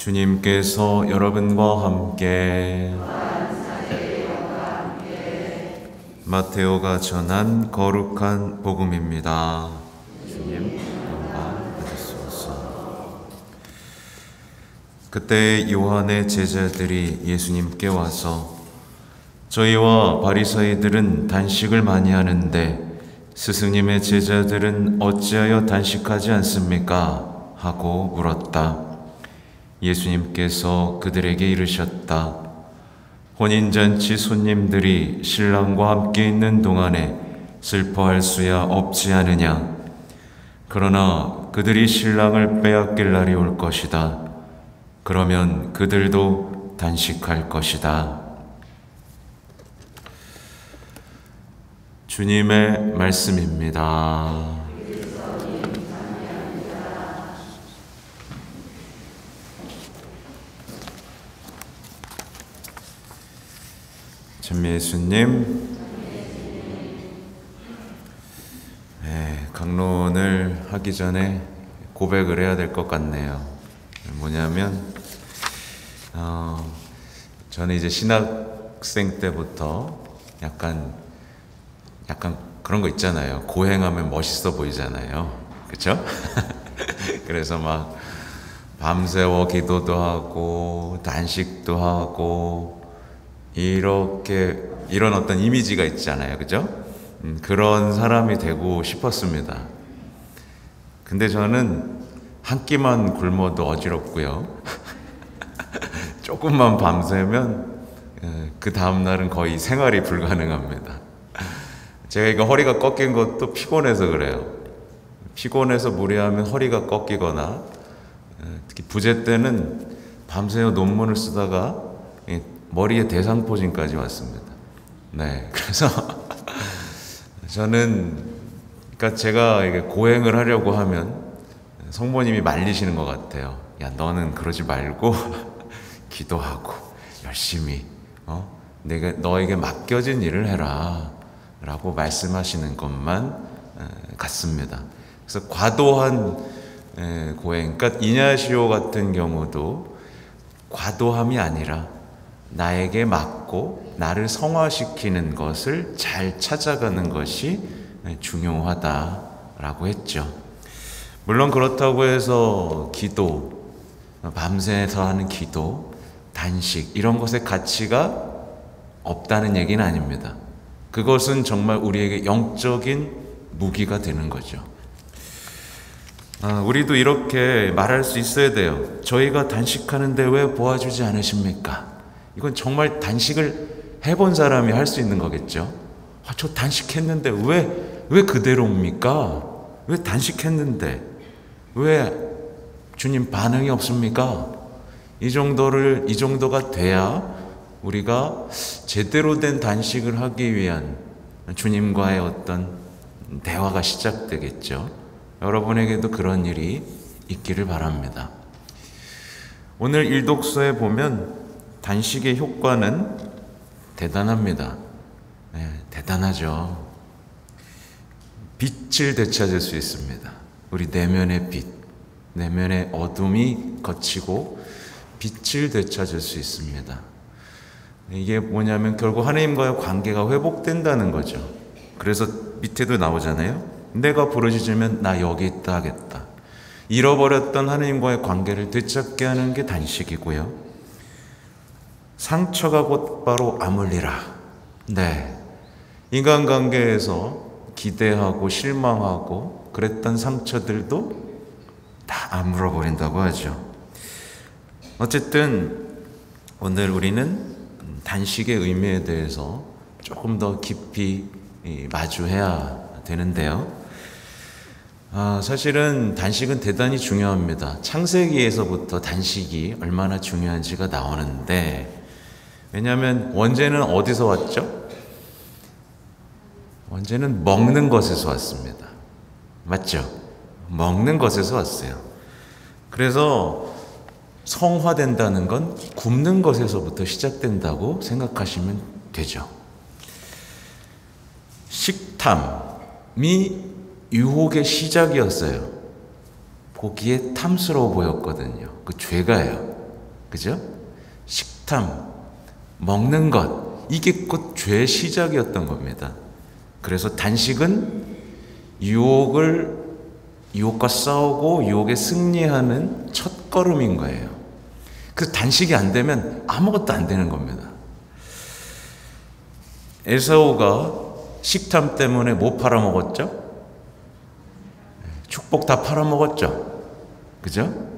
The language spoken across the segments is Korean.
주님께서 여러분과 함께 마테오가 전한 거룩한 복음입니다. 주님 영광 받으소서. 그때 요한의 제자들이 예수님께 와서 저희와 바리새인들은 단식을 많이 하는데 스승님의 제자들은 어찌하여 단식하지 않습니까? 하고 물었다. 예수님께서 그들에게 이르셨다. 혼인잔치 손님들이 신랑과 함께 있는 동안에 슬퍼할 수야 없지 않으냐. 그러나 그들이 신랑을 빼앗길 날이 올 것이다. 그러면 그들도 단식할 것이다. 주님의 말씀입니다. 예수님, 강론을 하기 전에 고백을 해야 될 것 같네요. 뭐냐면 저는 이제 신학생 때부터 약간 그런 거 있잖아요. 고행하면 멋있어 보이잖아요. 그렇죠? 그래서 막 밤새워 기도도 하고 단식도 하고 이런 어떤 이미지가 있잖아요. 그죠? 그런 사람이 되고 싶었습니다. 근데 저는 한 끼만 굶어도 어지럽고요. 조금만 밤새면 그 다음날은 거의 생활이 불가능합니다. 제가 이거 허리가 꺾인 것도 피곤해서 그래요. 피곤해서 무리하면 허리가 꺾이거나 특히 부재 때는 밤새워 논문을 쓰다가 머리에 대상포진까지 왔습니다. 네, 그래서 저는 그러니까 제가 이게 고행을 하려고 하면 성모님이 말리시는 것 같아요. 야, 너는 그러지 말고 기도하고 열심히 내가 너에게 맡겨진 일을 해라 라고 말씀하시는 것만 같습니다. 그래서 과도한 고행, 그러니까 이냐시오 같은 경우도 과도함이 아니라 나에게 맞고 나를 성화시키는 것을 잘 찾아가는 것이 중요하다라고 했죠. 물론 그렇다고 해서 기도, 밤새서 하는 기도, 단식 이런 것의 가치가 없다는 얘기는 아닙니다. 그것은 정말 우리에게 영적인 무기가 되는 거죠. 우리도 이렇게 말할 수 있어야 돼요. 저희가 단식하는데 왜 도와주지 않으십니까? 이건 정말 단식을 해본 사람이 할 수 있는 거겠죠. 저 단식했는데 왜 그대로입니까? 왜 단식했는데 왜 주님 반응이 없습니까? 이 정도가 돼야 우리가 제대로 된 단식을 하기 위한 주님과의 어떤 대화가 시작되겠죠. 여러분에게도 그런 일이 있기를 바랍니다. 오늘 일독서에 보면 단식의 효과는 대단합니다. 대단하죠. 빛을 되찾을 수 있습니다. 우리 내면의 빛, 내면의 어둠이 걷히고 빛을 되찾을 수 있습니다. 이게 뭐냐면 결국 하나님과의 관계가 회복된다는 거죠. 그래서 밑에도 나오잖아요. 내가 부르짖으면 나 여기 있다 하겠다. 잃어버렸던 하나님과의 관계를 되찾게 하는 게 단식이고요. 상처가 곧바로 아물리라. 네, 인간관계에서 기대하고 실망하고 그랬던 상처들도 다 아물어버린다고 하죠. 어쨌든 오늘 우리는 단식의 의미에 대해서 조금 더 깊이 마주해야 되는데요. 사실은 단식은 대단히 중요합니다. 창세기에서부터 단식이 얼마나 중요한지가 나오는데, 왜냐하면 원죄는 어디서 왔죠? 원죄는 먹는 것에서 왔습니다. 맞죠? 먹는 것에서 왔어요. 그래서 성화된다는 건 굶는 것에서부터 시작된다고 생각하시면 되죠. 식탐이 유혹의 시작이었어요. 보기에 탐스러워 보였거든요. 그 죄가예요. 그죠? 식탐, 먹는 것, 이게 곧 죄의 시작이었던 겁니다. 그래서 단식은 유혹과 싸우고 유혹에 승리하는 첫걸음인 거예요. 그래서 단식이 안 되면 아무것도 안 되는 겁니다. 에사우가 식탐 때문에 뭐 팔아먹었죠? 축복 다 팔아먹었죠. 그죠?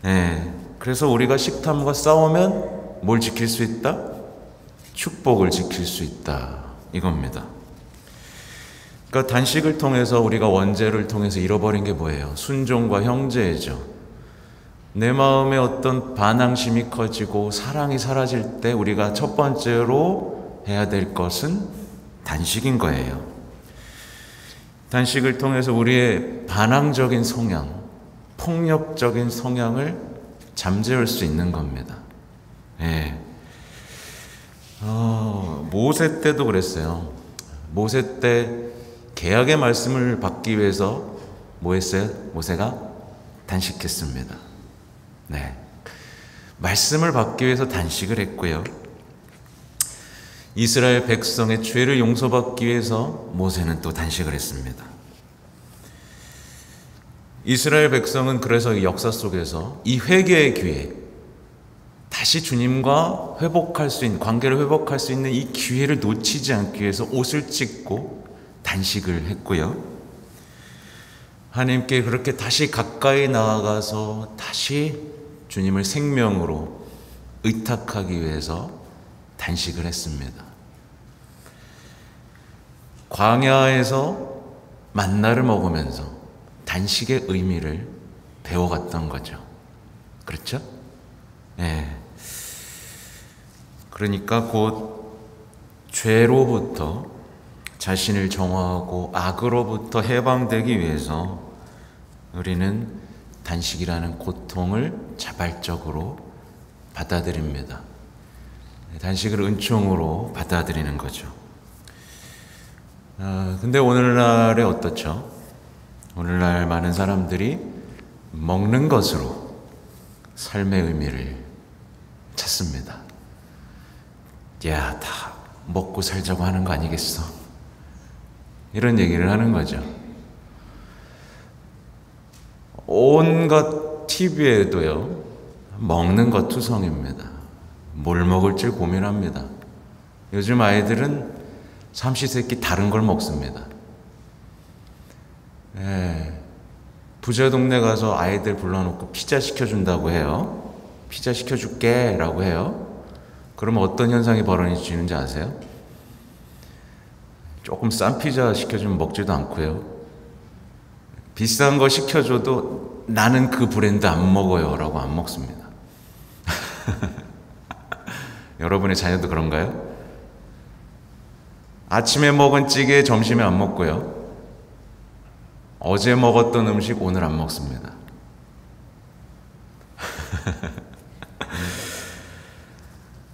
네. 그래서 우리가 식탐과 싸우면 뭘 지킬 수 있다? 축복을 지킬 수 있다. 이겁니다. 그러니까 단식을 통해서 우리가 원죄를 통해서 잃어버린 게 뭐예요? 순종과 형제죠. 내 마음에 어떤 반항심이 커지고 사랑이 사라질 때 우리가 첫 번째로 해야 될 것은 단식인 거예요. 단식을 통해서 우리의 반항적인 성향, 폭력적인 성향을 잠재울 수 있는 겁니다. 예. 모세 때도 그랬어요. 모세 때 계약의 말씀을 받기 위해서 뭐 했어요? 모세가 단식했습니다. 네. 말씀을 받기 위해서 단식을 했고요. 이스라엘 백성의 죄를 용서받기 위해서 모세는 또 단식을 했습니다. 이스라엘 백성은 그래서 역사 속에서 이 회개의 기회, 다시 주님과 회복할 수 있는, 관계를 회복할 수 있는 이 기회를 놓치지 않기 위해서 옷을 찢고 단식을 했고요. 하나님께 그렇게 다시 가까이 나아가서 다시 주님을 생명으로 의탁하기 위해서 단식을 했습니다. 광야에서 만나를 먹으면서 단식의 의미를 배워갔던 거죠. 그렇죠? 네. 그러니까 곧 죄로부터 자신을 정화하고 악으로부터 해방되기 위해서 우리는 단식이라는 고통을 자발적으로 받아들입니다. 단식을 은총으로 받아들이는 거죠. 근데 오늘날에 어떻죠? 오늘날 많은 사람들이 먹는 것으로 삶의 의미를 찾습니다. 야, 다 먹고 살자고 하는 거 아니겠어? 이런 얘기를 하는 거죠. 온갖 TV에도요, 먹는 것 투성입니다. 뭘 먹을지 고민합니다. 요즘 아이들은 삼시세끼 다른 걸 먹습니다. 예, 부자 동네 가서 아이들 불러놓고 피자 시켜준다고 해요. 피자 시켜줄게 라고 해요. 그러면 어떤 현상이 벌어지는지 아세요? 조금 싼 피자 시켜주면 먹지도 않고요. 비싼 거 시켜줘도 나는 그 브랜드 안 먹어요 라고 안 먹습니다. 여러분의 자녀도 그런가요? 아침에 먹은 찌개 점심에 안 먹고요. 어제 먹었던 음식 오늘 안 먹습니다.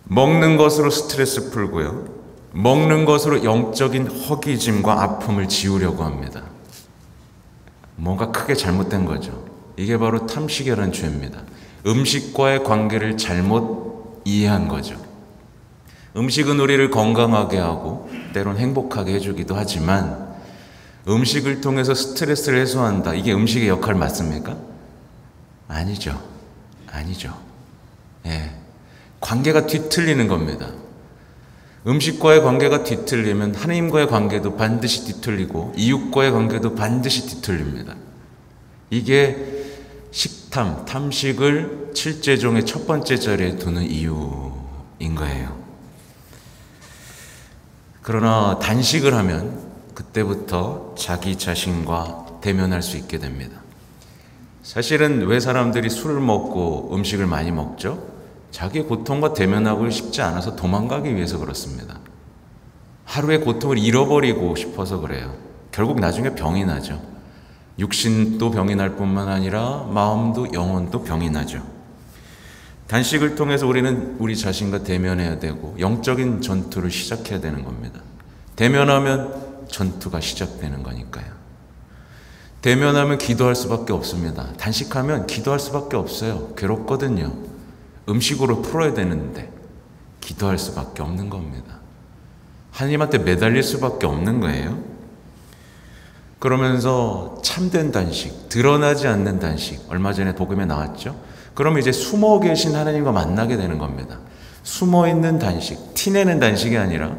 먹는 것으로 스트레스 풀고요. 먹는 것으로 영적인 허기짐과 아픔을 지우려고 합니다. 뭔가 크게 잘못된 거죠. 이게 바로 탐식이라는 죄입니다. 음식과의 관계를 잘못 이해한 거죠. 음식은 우리를 건강하게 하고 때론 행복하게 해주기도 하지만 음식을 통해서 스트레스를 해소한다. 이게 음식의 역할 맞습니까? 아니죠. 아니죠. 예. 관계가 뒤틀리는 겁니다. 음식과의 관계가 뒤틀리면 하나님과의 관계도 반드시 뒤틀리고 이웃과의 관계도 반드시 뒤틀립니다. 이게 식탐, 탐식을 칠제종의 첫 번째 자리에 두는 이유인 거예요. 그러나 단식을 하면 그때부터 자기 자신과 대면할 수 있게 됩니다. 사실은 왜 사람들이 술을 먹고 음식을 많이 먹죠? 자기의 고통과 대면하고 싶지 않아서 도망가기 위해서 그렇습니다. 하루의 고통을 잃어버리고 싶어서 그래요. 결국 나중에 병이 나죠. 육신도 병이 날 뿐만 아니라 마음도 영혼도 병이 나죠. 단식을 통해서 우리는 우리 자신과 대면해야 되고 영적인 전투를 시작해야 되는 겁니다. 대면하면 전투가 시작되는 거니까요. 대면하면 기도할 수밖에 없습니다. 단식하면 기도할 수밖에 없어요. 괴롭거든요. 음식으로 풀어야 되는데 기도할 수밖에 없는 겁니다. 하나님한테 매달릴 수밖에 없는 거예요. 그러면서 참된 단식, 드러나지 않는 단식, 얼마 전에 복음에 나왔죠. 그러면 이제 숨어 계신 하나님과 만나게 되는 겁니다. 숨어 있는 단식, 티내는 단식이 아니라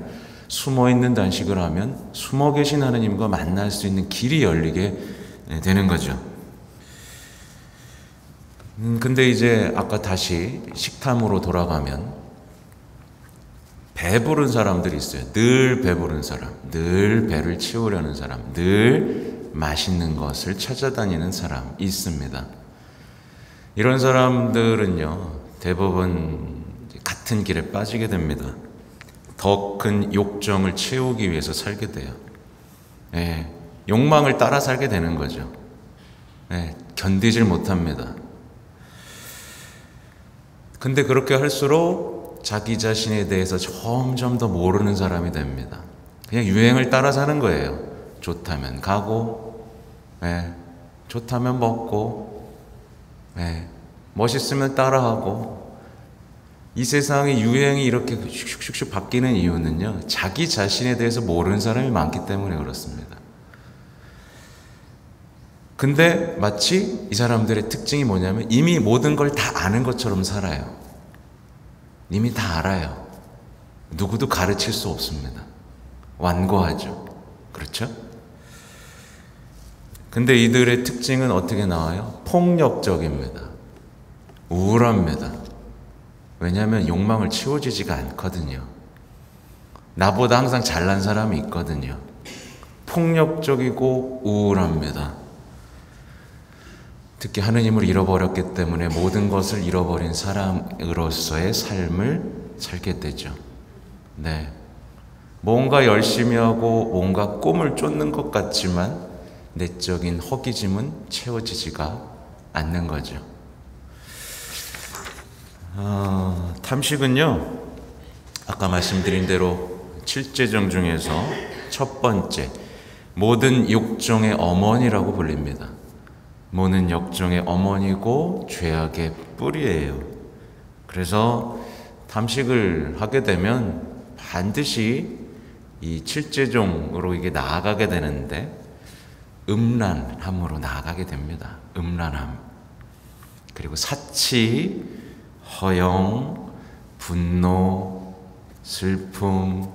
숨어 있는 단식을 하면 숨어 계신 하나님과 만날 수 있는 길이 열리게 되는 거죠. 근데 이제 아까 다시 식탐으로 돌아가면 배부른 사람들이 있어요. 늘 배부른 사람, 늘 배를 채우려는 사람, 늘 맛있는 것을 찾아다니는 사람 있습니다. 이런 사람들은요, 대부분 같은 길에 빠지게 됩니다. 더 큰 욕정을 채우기 위해서 살게 돼요. 욕망을 따라 살게 되는 거죠. 견디질 못합니다. 근데 그렇게 할수록 자기 자신에 대해서 점점 더 모르는 사람이 됩니다. 그냥 유행을 따라 사는 거예요. 좋다면 가고, 좋다면 먹고, 멋있으면 따라하고. 이 세상의 유행이 이렇게 슉슉슉 바뀌는 이유는요, 자기 자신에 대해서 모르는 사람이 많기 때문에 그렇습니다. 근데 마치 이 사람들의 특징이 뭐냐면 이미 모든 걸 다 아는 것처럼 살아요. 이미 다 알아요. 누구도 가르칠 수 없습니다. 완고하죠. 그렇죠? 근데 이들의 특징은 어떻게 나와요? 폭력적입니다. 우울합니다. 왜냐하면 욕망을 채워지지가 않거든요. 나보다 항상 잘난 사람이 있거든요. 폭력적이고 우울합니다. 특히 하느님을 잃어버렸기 때문에 모든 것을 잃어버린 사람으로서의 삶을 살게 되죠. 뭔가 열심히 하고 뭔가 꿈을 쫓는 것 같지만 내적인 허기짐은 채워지지가 않는 거죠. 탐식은요, 아까 말씀드린 대로 7제정 중에서 첫 번째, 모든 욕정의 어머니라고 불립니다. 모든 욕정의 어머니고 죄악의 뿌리예요. 그래서 탐식을 하게 되면 반드시 이 7제종으로 이게 나아가게 되는데 음란함으로 나아가게 됩니다. 음란함. 그리고 사치, 허영, 분노, 슬픔,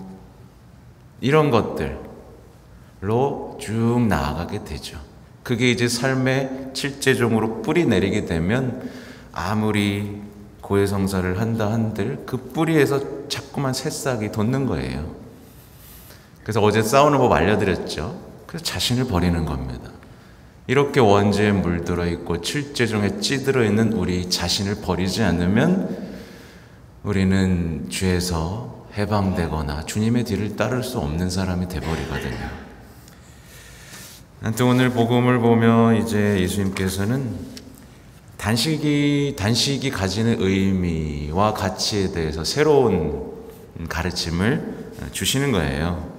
이런 것들로 쭉 나아가게 되죠. 그게 이제 삶의 7제종으로 뿌리 내리게 되면 아무리 고해성사를 한다 한들 그 뿌리에서 자꾸만 새싹이 돋는 거예요. 그래서 어제 싸우는 법 알려드렸죠. 그래서 자신을 버리는 겁니다. 이렇게 원죄에 물들어 있고 7제종에 찌들어 있는 우리 자신을 버리지 않으면 우리는 죄에서 해방되거나 주님의 뒤를 따를 수 없는 사람이 돼버리거든요. 아무튼 오늘 복음을 보면 이제 예수님께서는 단식이 가지는 의미와 가치에 대해서 새로운 가르침을 주시는 거예요.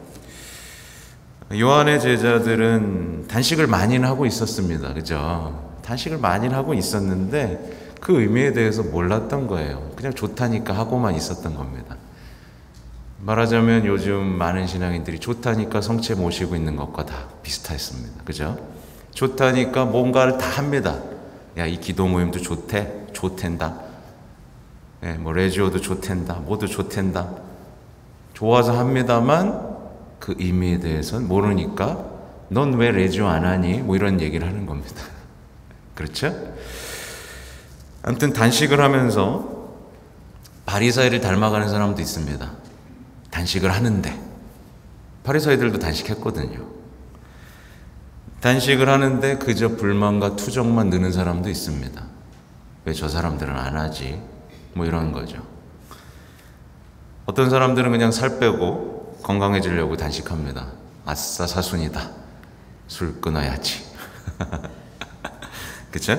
요한의 제자들은 단식을 많이는 하고 있었습니다. 그죠? 단식을 많이는 하고 있었는데 그 의미에 대해서 몰랐던 거예요. 그냥 좋다니까 하고만 있었던 겁니다. 말하자면 요즘 많은 신앙인들이 좋다니까 성체 모시고 있는 것과 다 비슷했습니다. 그죠? 좋다니까 뭔가를 다 합니다. 야, 이 기도 모임도 좋텐다. 뭐 레지오도 좋텐다. 모두 좋텐다. 좋아서 합니다만 그 의미에 대해서는 모르니까 넌 왜 레지오 안 하니? 뭐 이런 얘기를 하는 겁니다. 그렇죠? 아무튼 단식을 하면서 바리사이를 닮아가는 사람도 있습니다. 단식을 하는데 바리사이들도 단식했거든요. 단식을 하는데 그저 불만과 투정만 느는 사람도 있습니다. 왜 저 사람들은 안 하지? 뭐 이런 거죠. 어떤 사람들은 그냥 살 빼고 건강해지려고 단식합니다. 아싸 사순이다. 술 끊어야지. 그쵸?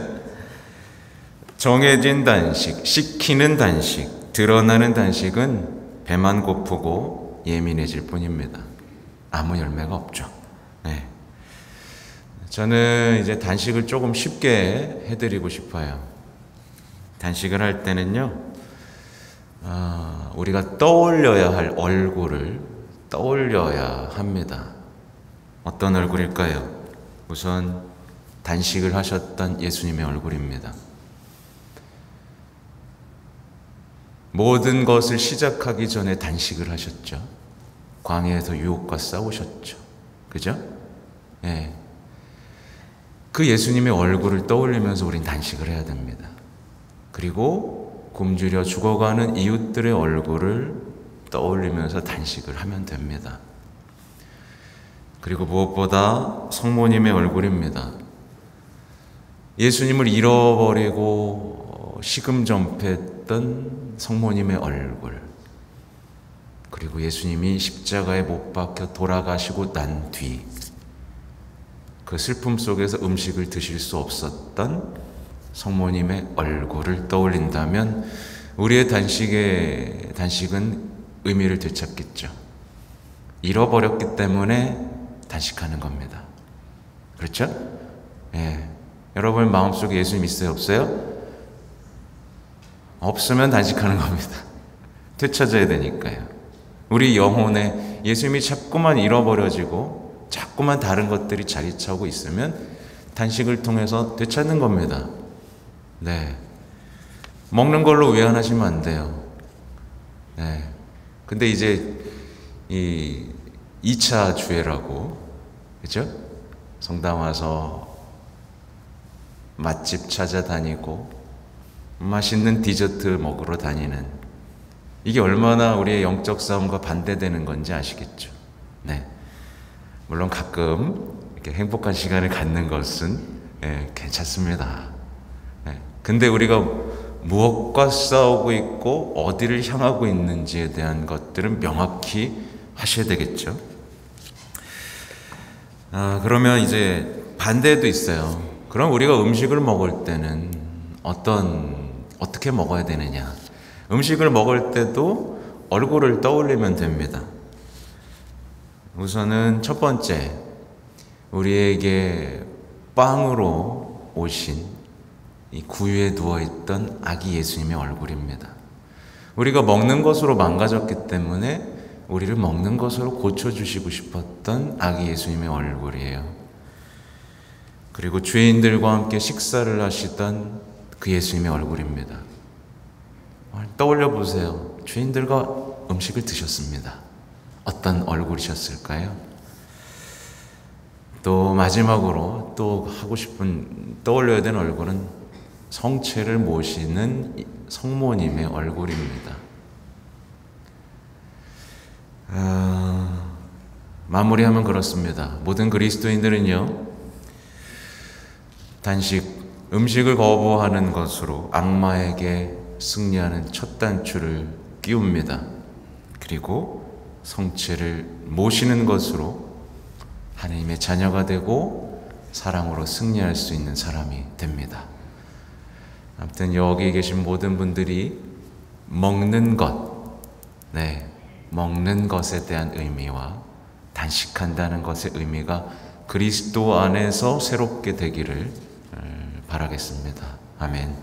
정해진 단식, 시키는 단식, 드러나는 단식은 배만 고프고 예민해질 뿐입니다. 아무 열매가 없죠. 저는 이제 단식을 조금 쉽게 해드리고 싶어요. 단식을 할 때는요, 우리가 떠올려야 할 얼굴을 떠올려야 합니다. 어떤 얼굴일까요? 우선 단식을 하셨던 예수님의 얼굴입니다. 모든 것을 시작하기 전에 단식을 하셨죠. 광야에서 유혹과 싸우셨죠. 그죠? 예. 그 예수님의 얼굴을 떠올리면서 우린 단식을 해야 됩니다. 그리고 굶주려 죽어가는 이웃들의 얼굴을 떠올리면서 단식을 하면 됩니다. 그리고 무엇보다 성모님의 얼굴입니다. 예수님을 잃어버리고 시금전폐했던 성모님의 얼굴, 그리고 예수님이 십자가에 못 박혀 돌아가시고 난 뒤 그 슬픔 속에서 음식을 드실 수 없었던 성모님의 얼굴을 떠올린다면 우리의 단식은 의미를 되찾겠죠. 잃어버렸기 때문에 단식하는 겁니다. 그렇죠? 예. 여러분 마음속에 예수님 있어요? 없어요? 없으면 단식하는 겁니다. 되찾아야 되니까요. 우리 영혼에 예수님이 자꾸만 잃어버려지고 자꾸만 다른 것들이 자리 차고 있으면 단식을 통해서 되찾는 겁니다. 네. 먹는 걸로 외안하시면 안 돼요. 네. 근데 이제 이 2차 주애라고, 그죠? 성당 와서 맛집 찾아다니고 맛있는 디저트 먹으러 다니는, 이게 얼마나 우리의 영적 싸움과 반대되는 건지 아시겠죠? 네. 물론 가끔 이렇게 행복한 시간을 갖는 것은 괜찮습니다. 근데 우리가 무엇과 싸우고 있고 어디를 향하고 있는지에 대한 것들은 명확히 하셔야 되겠죠. 그러면 이제 반대도 있어요. 그럼 우리가 음식을 먹을 때는 어떻게 먹어야 되느냐? 음식을 먹을 때도 얼굴을 떠올리면 됩니다. 우선은 첫 번째, 우리에게 빵으로 오신 이 구유에 누워있던 아기 예수님의 얼굴입니다. 우리가 먹는 것으로 망가졌기 때문에 우리를 먹는 것으로 고쳐주시고 싶었던 아기 예수님의 얼굴이에요. 그리고 죄인들과 함께 식사를 하시던 그 예수님의 얼굴입니다. 떠올려 보세요. 죄인들과 음식을 드셨습니다. 어떤 얼굴이셨을까요? 또 마지막으로 또 하고 싶은, 떠올려야 되는 얼굴은 성체를 모시는 성모님의 얼굴입니다. 마무리하면 그렇습니다. 모든 그리스도인들은요, 단식, 음식을 거부하는 것으로 악마에게 승리하는 첫 단추를 끼웁니다. 그리고 성체를 모시는 것으로 하나님의 자녀가 되고 사랑으로 승리할 수 있는 사람이 됩니다. 아무튼 여기 계신 모든 분들이 먹는 것, 먹는 것에 대한 의미와 단식한다는 것의 의미가 그리스도 안에서 새롭게 되기를 바라겠습니다. 아멘.